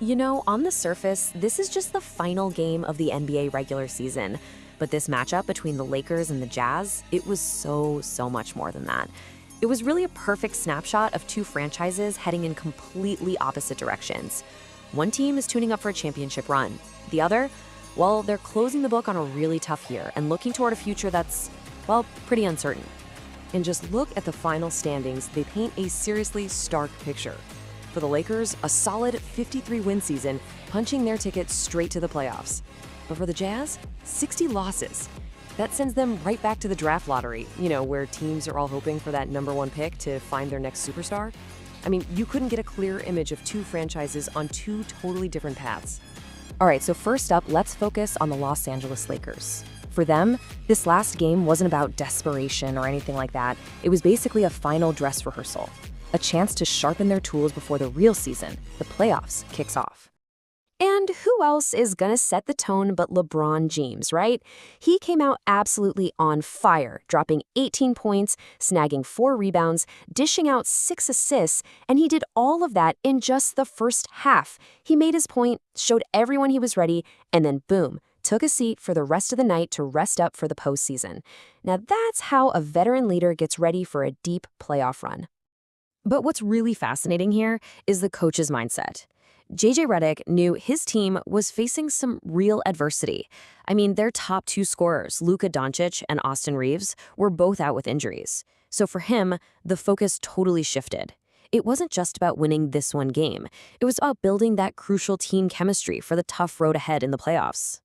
You know, on the surface, this is just the final game of the NBA regular season. But this matchup between the Lakers and the Jazz, it was so much more than that. It was really a perfect snapshot of two franchises heading in completely opposite directions. One team is tuning up for a championship run. The other, well, they're closing the book on a really tough year and looking toward a future that's, well, pretty uncertain. And just look at the final standings, they paint a seriously stark picture. For the Lakers, a solid 53-win season, punching their ticket straight to the playoffs. But for the Jazz, 60 losses. That sends them right back to the draft lottery, where teams are all hoping for that #1 pick to find their next superstar. I mean, you couldn't get a clear image of two franchises on two totally different paths. All right, so first up, let's focus on the Los Angeles Lakers. For them, this last game wasn't about desperation or anything like that. It was basically a final dress rehearsal, a chance to sharpen their tools before the real season, the playoffs, kicks off. And who else is gonna set the tone but LeBron James, right? He came out absolutely on fire, dropping 18 points, snagging 4 rebounds, dishing out 6 assists, and he did all of that in just the first half. He made his point, showed everyone he was ready, and then boom, took a seat for the rest of the night to rest up for the postseason. Now that's how a veteran leader gets ready for a deep playoff run. But what's really fascinating here is the coach's mindset. JJ Redick knew his team was facing some real adversity. I mean, their top 2 scorers, Luka Doncic and Austin Reaves, were both out with injuries. So for him, the focus totally shifted. It wasn't just about winning this one game. It was about building that crucial team chemistry for the tough road ahead in the playoffs.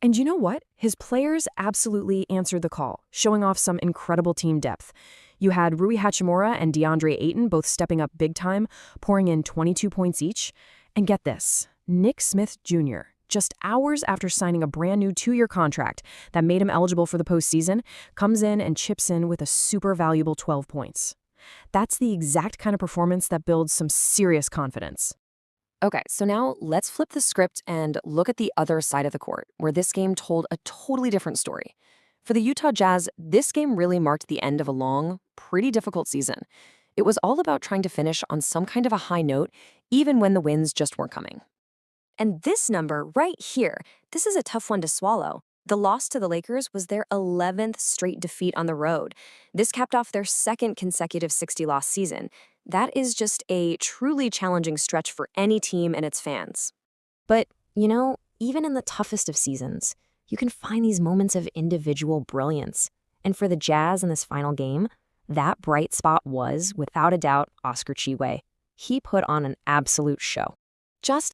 And you know what? His players absolutely answered the call, showing off some incredible team depth. You had Hachimura and Deandre Ayton both stepping up big time, pouring in 22 points each. And get this, Nick Smith Jr., just hours after signing a brand new 2-year contract that made him eligible for the postseason, comes in and chips in with a super valuable 12 points. That's the exact kind of performance that builds some serious confidence. Okay, so now let's flip the script and look at the other side of the court, where this game told a totally different story. For the Utah Jazz, this game really marked the end of a long, pretty difficult season. It was all about trying to finish on some kind of a high note, even when the wins just weren't coming. And this number right here, this is a tough one to swallow. The loss to the Lakers was their 11th straight defeat on the road. This capped off their second consecutive 60-loss season. That is just a truly challenging stretch for any team and its fans. But, even in the toughest of seasons, you can find these moments of individual brilliance. And for the Jazz in this final game, that bright spot was, without a doubt, Oscar Tshiebwe. He put on an absolute show. Just